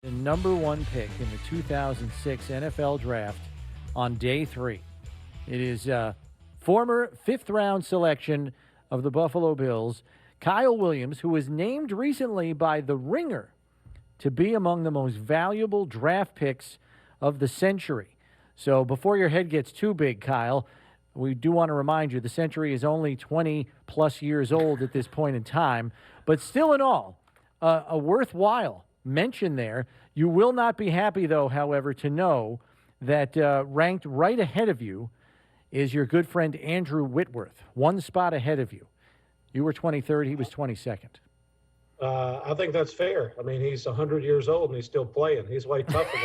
The number one pick in the 2006 NFL Draft on day 3. It is former fifth-round selection of the Buffalo Bills, Kyle Williams, who was named recently by The Ringer to be among the most valuable draft picks of the century. So before your head gets too big, Kyle, we do want to remind you the century is only 20-plus years old at this point in time, but still in all, a worthwhile mention there. You will not be happy, though, however, to know that ranked right ahead of you is your good friend Andrew Whitworth, one spot ahead of you. You were 23rd, he was 22nd. I think that's fair. I mean, he's 100 years old and he's still playing. He's way tougher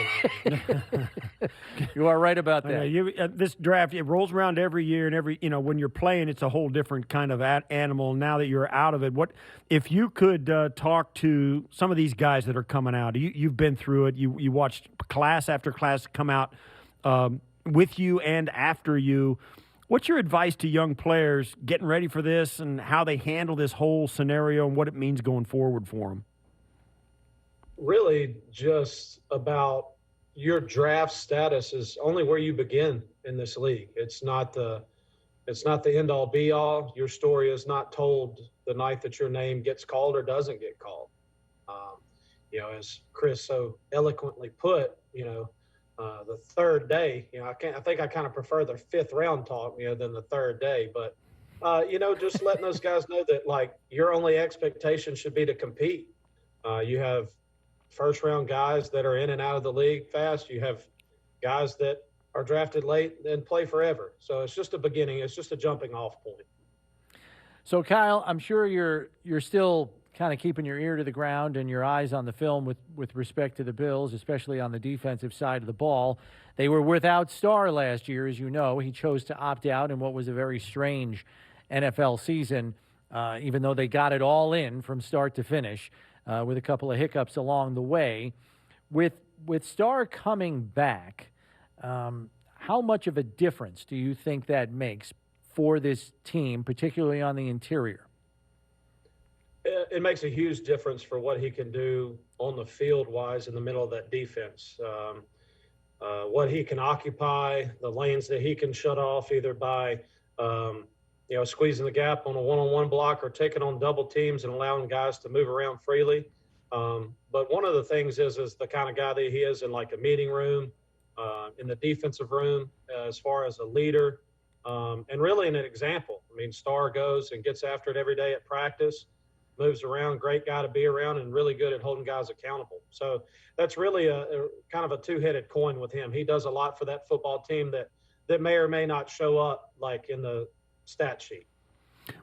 than I am. You are right about that. This draft, it rolls around every year, and when you're playing, it's a whole different kind of animal. Now that you're out of it, what if you could talk to some of these guys that are coming out? You've been through it. You watched class after class come out with you and after you. What's your advice to young players getting ready for this and how they handle this whole scenario and what it means going forward for them? Really, just about your draft status is only where you begin in this league. It's not the end all be all. Your story is not told the night that your name gets called or doesn't get called. As Chris so eloquently put, the third day, I think I kind of prefer the fifth round talk, than the third day. But, just letting those guys know that, your only expectation should be to compete. You have first round guys that are in and out of the league fast. You have guys that are drafted late and play forever. So it's just a beginning. It's just a jumping off point. So, Kyle, I'm sure you're still kind of keeping your ear to the ground and your eyes on the film with respect to the Bills, especially on the defensive side of the ball. They were without Starr last year, as you know. He chose to opt out in what was a very strange NFL season, even though they got it all in from start to finish with a couple of hiccups along the way. With Starr coming back, how much of a difference do you think that makes for this team, particularly on the interior? It makes a huge difference for what he can do on the field wise in the middle of that defense. What he can occupy, the lanes that he can shut off either by, squeezing the gap on a one-on-one block or taking on double teams and allowing guys to move around freely. But one of the things is the kind of guy that he is in like a meeting room, in the defensive room, as far as a leader, and really an example. I mean, Starr goes and gets after it every day at practice. Moves around, great guy to be around, and really good at holding guys accountable. So that's really a kind of a two-headed coin with him. He does a lot for that football team that may or may not show up like in the stat sheet.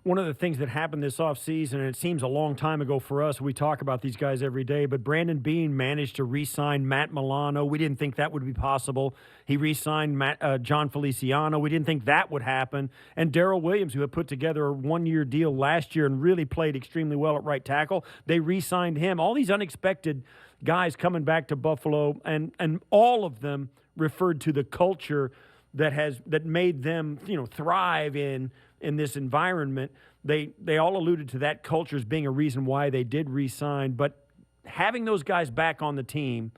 One of the things that happened this offseason, and it seems a long time ago for us, we talk about these guys every day, but Brandon Beane managed to re-sign Matt Milano. We didn't think that would be possible. He re-signed John Feliciano. We didn't think that would happen. And Darrell Williams, who had put together a one-year deal last year and really played extremely well at right tackle, they re-signed him. All these unexpected guys coming back to Buffalo, and all of them referred to the culture that made them, thrive in this environment. They all alluded to that culture as being a reason why they did re-sign. But having those guys back on the team,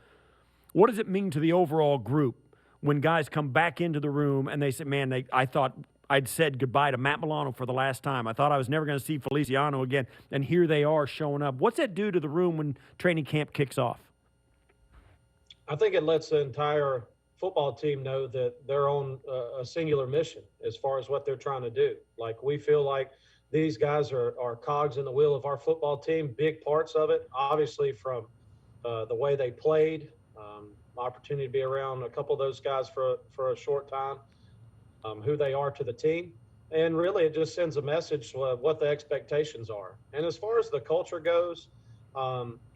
what does it mean to the overall group when guys come back into the room and they say, man, I thought I'd said goodbye to Matt Milano for the last time. I thought I was never going to see Feliciano again, and here they are showing up. What's that do to the room when training camp kicks off? I think it lets the entire football team know that they're on a singular mission as far as what they're trying to do. Like, we feel like these guys are cogs in the wheel of our football team, big parts of it, obviously from the way they played, opportunity to be around a couple of those guys for a short time, who they are to the team. And really it just sends a message of what the expectations are. And as far as the culture goes,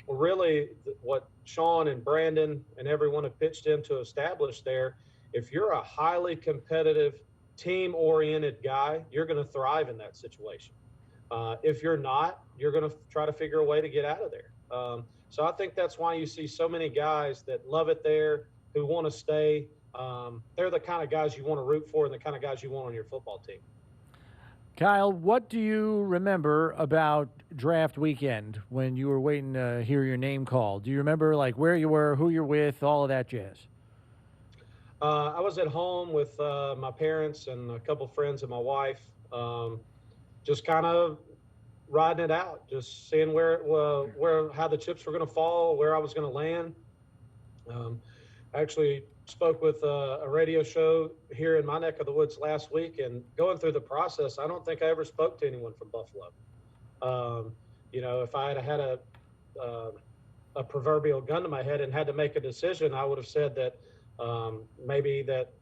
really what Sean and Brandon and everyone have pitched in to establish there, if you're a highly competitive, team-oriented guy, you're going to thrive in that situation. If you're not, you're going to try to figure a way to get out of there. So I think that's why you see so many guys that love it there, who want to stay. They're the kind of guys you want to root for and the kind of guys you want on your football team. Kyle, what do you remember about draft weekend when you were waiting to hear your name called? Do you remember like where you were, who you're with, all of that jazz? I was at home with my parents and a couple friends and my wife, just kind of riding it out, just seeing where how the chips were going to fall, where I was going to land. Um, I actually spoke with a radio show here in my neck of the woods last week, and going through the process, I don't think I ever spoke to anyone from Buffalo. Um, if I had had uh, a proverbial gun to my head and had to make a decision, I would have said that maybe that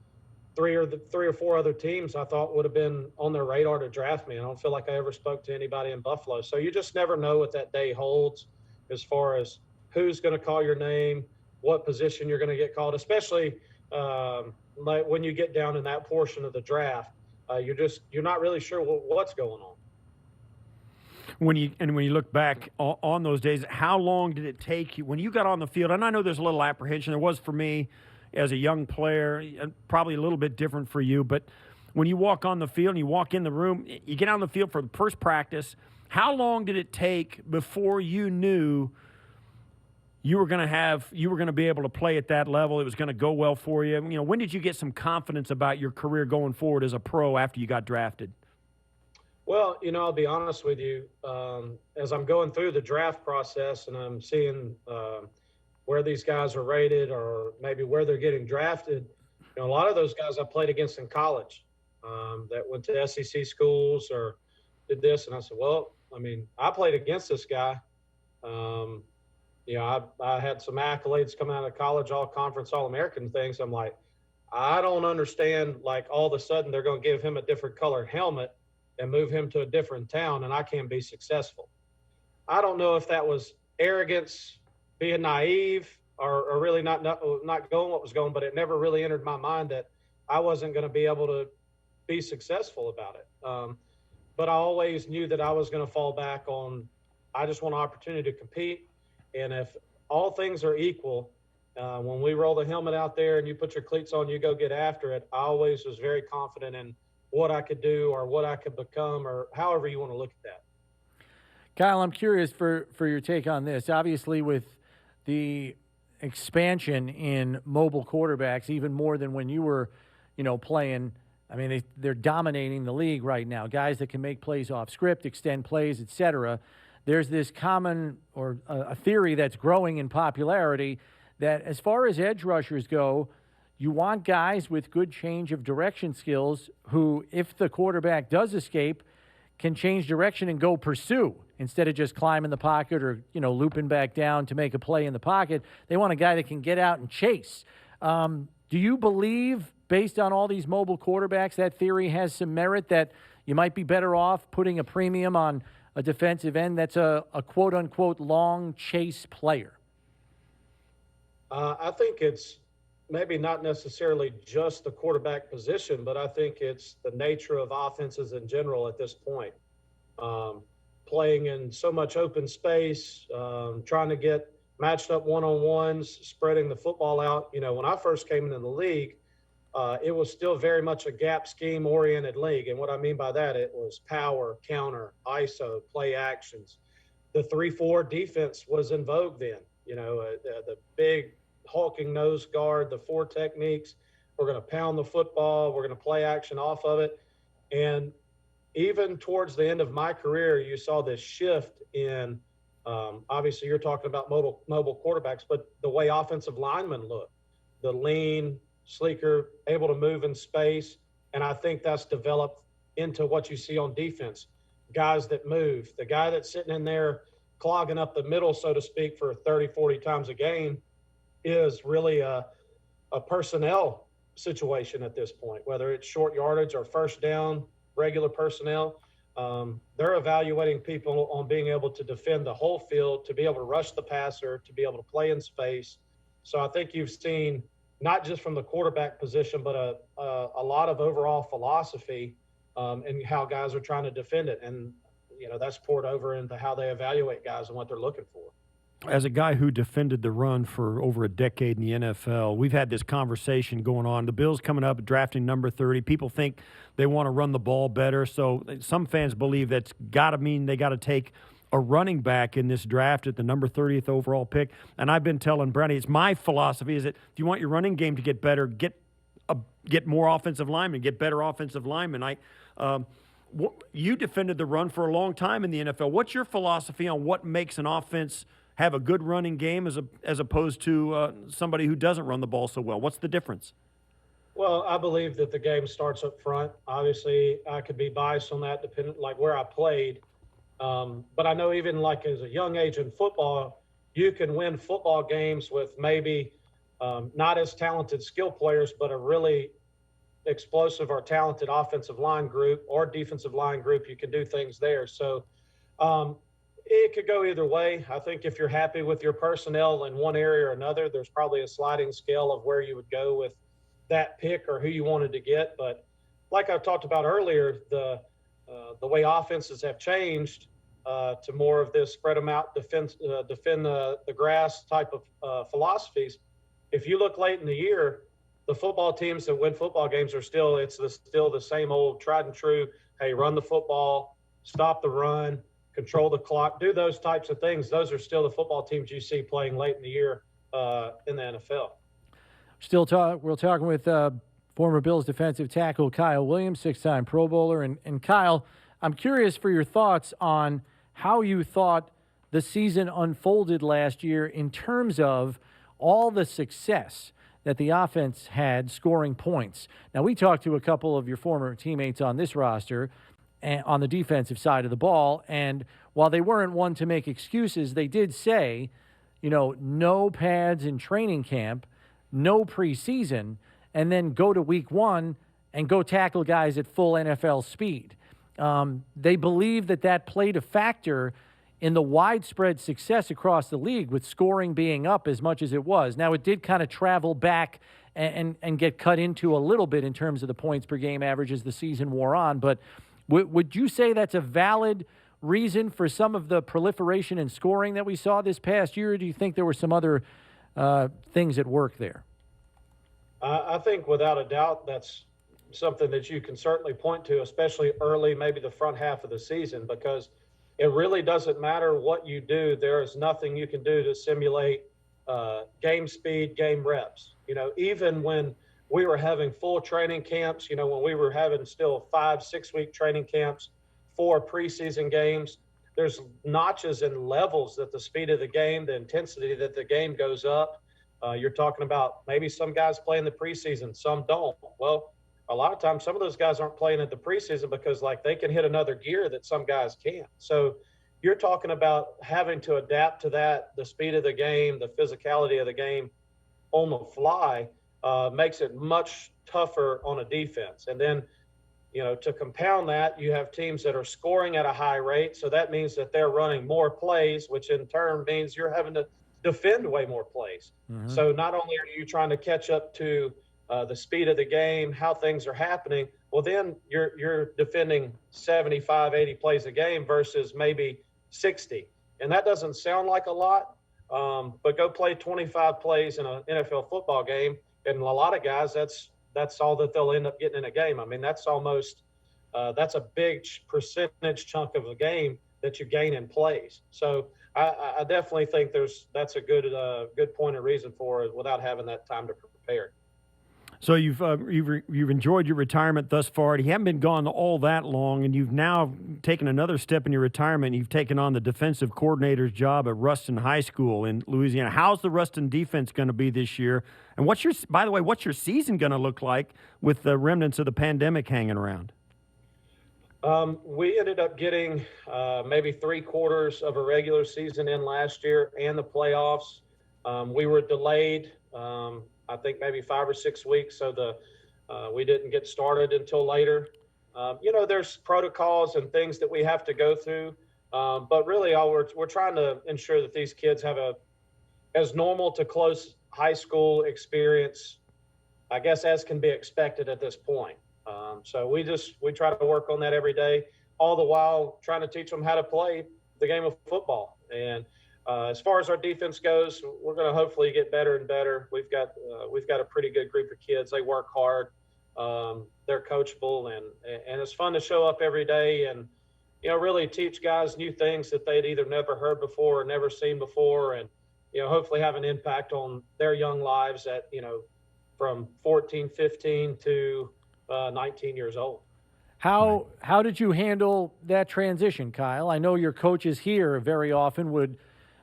three or four other teams I thought would have been on their radar to draft me. I don't feel like I ever spoke to anybody in Buffalo. So you just never know what that day holds as far as who's going to call your name, what position you're going to get called, especially like when you get down in that portion of the draft. You're not really sure what's going on. When you look back on those days, how long did it take you when you got on the field? And I know there's a little apprehension. There was for me as a young player, probably a little bit different for you. But when you walk on the field and you walk in the room, you get on the field for the first practice. How long did it take before you knew you were going to be able to play at that level? It was going to go well for you. When did you get some confidence about your career going forward as a pro after you got drafted? Well, I'll be honest with you. As I'm going through the draft process and I'm seeing where these guys are rated or maybe where they're getting drafted, a lot of those guys I played against in college that went to SEC schools or did this. And I said, well, I played against this guy. I had some accolades coming out of college, all conference, all American things. I'm like, I don't understand. Like all of a sudden they're going to give him a different colored helmet and move him to a different town and I can't be successful. I don't know if that was arrogance, being naive, or really not going what was going, but it never really entered my mind that I wasn't going to be able to be successful about it. But I always knew that I was going to fall back on, I just want an opportunity to compete. And if all things are equal, when we roll the helmet out there and you put your cleats on, you go get after it. I always was very confident in what I could do or what I could become or however you want to look at that. Kyle, I'm curious for your take on this. Obviously, with the expansion in mobile quarterbacks, even more than when you were, playing, they're dominating the league right now. Guys that can make plays off script, extend plays, etc. There's this common or a theory that's growing in popularity that as far as edge rushers go, you want guys with good change of direction skills who, if the quarterback does escape, can change direction and go pursue instead of just climbing the pocket or, looping back down to make a play in the pocket. They want a guy that can get out and chase. Do you believe, based on all these mobile quarterbacks, that theory has some merit that you might be better off putting a premium on a defensive end that's a quote-unquote long chase player? I think it's maybe not necessarily just the quarterback position, but I think it's the nature of offenses in general at this point. Playing in so much open space, trying to get matched up one-on-ones, spreading the football out. When I first came into the league, it was still very much a gap scheme oriented league. And what I mean by that, it was power, counter, ISO, play actions. The 3-4 defense was in vogue then, the big hulking nose guard, the 4 techniques. We're going to pound the football. We're going to play action off of it. And even towards the end of my career, you saw this shift in, obviously you're talking about mobile quarterbacks, but the way offensive linemen look, the lean, sleeker, able to move in space. And I think that's developed into what you see on defense. Guys that move, the guy that's sitting in there clogging up the middle, so to speak, for 30, 40 times a game is really a personnel situation at this point, whether it's short yardage or first down, regular personnel. They're evaluating people on being able to defend the whole field, to be able to rush the passer, to be able to play in space. So I think you've seen, not just from the quarterback position, but a lot of overall philosophy and how guys are trying to defend it. And, that's poured over into how they evaluate guys and what they're looking for. As a guy who defended the run for over a decade in the NFL, we've had this conversation going on. The Bills coming up, drafting number 30. People think they want to run the ball better. So some fans believe that's got to mean they got to take a running back in this draft at the number 30th overall pick. And I've been telling Brady, it's my philosophy is that if you want your running game to get better, get more offensive linemen, get better offensive linemen. You defended the run for a long time in the NFL. What's your philosophy on what makes an offense have a good running game as opposed to somebody who doesn't run the ball so well? What's the difference? Well, I believe that the game starts up front. Obviously, I could be biased on that, depending like where I played. But I know even like as a young age in football, you can win football games with maybe not as talented skill players, but a really explosive or talented offensive line group or defensive line group. You can do things there. So it could go either way. I think if you're happy with your personnel in one area or another, there's probably a sliding scale of where you would go with that pick or who you wanted to get. But like I talked about earlier, the way offenses have changed to more of this spread them out, defend the grass type of philosophies. If you look late in the year, the football teams that win football games are still the same old tried and true. Hey, run the football, stop the run, control the clock, do those types of things. Those are still the football teams you see playing late in the year in the NFL. We're talking with former Bills defensive tackle Kyle Williams, 6-time Pro Bowler. And Kyle, I'm curious for your thoughts on how you thought the season unfolded last year in terms of all the success that the offense had scoring points. Now, we talked to a couple of your former teammates on this roster and on the defensive side of the ball, and while they weren't one to make excuses, they did say, no pads in training camp, no preseason, and then go to week one and go tackle guys at full NFL speed. They believe that played a factor in the widespread success across the league with scoring being up as much as it was. Now, it did kind of travel back and get cut into a little bit in terms of the points per game average as the season wore on, but would you say that's a valid reason for some of the proliferation in scoring that we saw this past year, or do you think there were some other things at work there? I think without a doubt that's something that you can certainly point to, especially early, maybe the front half of the season, because it really doesn't matter what you do. There is nothing you can do to simulate game speed, game reps. Even when we were having full training camps, when we were having still 5-6 week training camps, 4 preseason games, there's notches and levels that the speed of the game, the intensity that the game goes up. You're talking about maybe some guys play in the preseason, some don't. Well, a lot of times some of those guys aren't playing at the preseason because they can hit another gear that some guys can't. So you're talking about having to adapt to that, the speed of the game, the physicality of the game on the fly makes it much tougher on a defense. And then, to compound that, you have teams that are scoring at a high rate. So that means that they're running more plays, which in turn means you're having to defend way more plays. Mm-hmm. So not only are you trying to catch up to the speed of the game, how things are happening, well, then you're defending 75, 80 plays a game versus maybe 60. And that doesn't sound like a lot, but go play 25 plays in an NFL football game, and a lot of guys, that's all that they'll end up getting in a game. I mean, that's almost that's a big percentage chunk of the game that you gain in plays. So I definitely think that's a good point of reason for it without having that time to prepare. So you've enjoyed your retirement thus far. You haven't been gone all that long, and you've now taken another step in your retirement. You've taken on the defensive coordinator's job at Ruston High School in Louisiana. How's the Ruston defense going to be this year? And what's your season going to look like with the remnants of the pandemic hanging around? We ended up getting maybe 3/4 of a regular season in last year and the playoffs. We were delayed. I think maybe 5 or 6 weeks, so we didn't get started until later. There's protocols and things that we have to go through, but really we're trying to ensure that these kids have as normal to close high school experience, I guess, as can be expected at this point. So we try to work on that every day, all the while trying to teach them how to play the game of football. And As far as our defense goes, we're going to hopefully get better and better. We've got a pretty good group of kids. They work hard. They're coachable, and it's fun to show up every day and really teach guys new things that they'd either never heard before or never seen before, and hopefully have an impact on their young lives at from 14, 15 to 19 years old. How did you handle that transition, Kyle? I know your coaches here very often would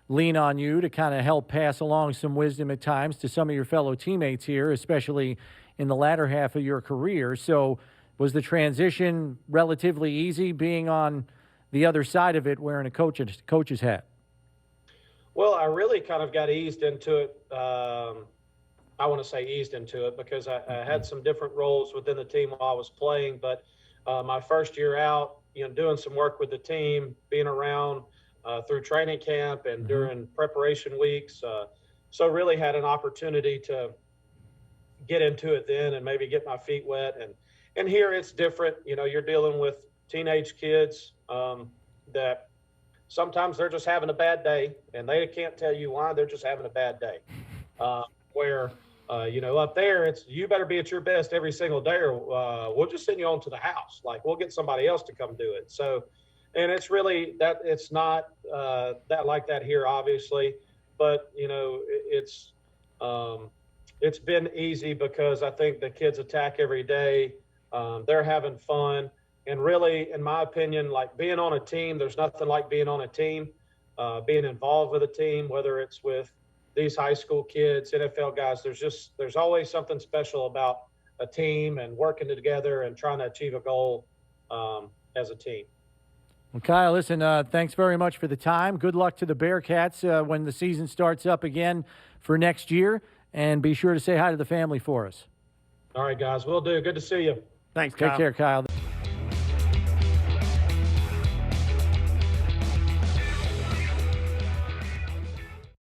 lean on you to kind of help pass along some wisdom at times to some of your fellow teammates here, especially in the latter half of your career. So was the transition relatively easy being on the other side of it wearing a coach's hat? Well, I really kind of got eased into it. I want to say eased into it because I had some different roles within the team while I was playing. But my first year out, doing some work with the team, being around through training camp and during preparation weeks. So really had an opportunity to get into it then and maybe get my feet wet. And here it's different. You're dealing with teenage kids that sometimes they're just having a bad day and they can't tell you why. They're just having a bad day. Where up there, it's you better be at your best every single day or we'll just send you on to the house. Like we'll get somebody else to come do it. So, and it's really that it's not that like that here, obviously, but it's been easy because I think the kids attack every day. They're having fun. And really, in my opinion, like being on a team, there's nothing like being on a team, being involved with a team, whether it's with these high school kids, NFL guys. There's always something special about a team and working together and trying to achieve a goal as a team. Well, Kyle, listen, thanks very much for the time. Good luck to the Bearcats when the season starts up again for next year. And be sure to say hi to the family for us. All right, guys. Will do. Good to see you. Thanks, Kyle. Take care, Kyle.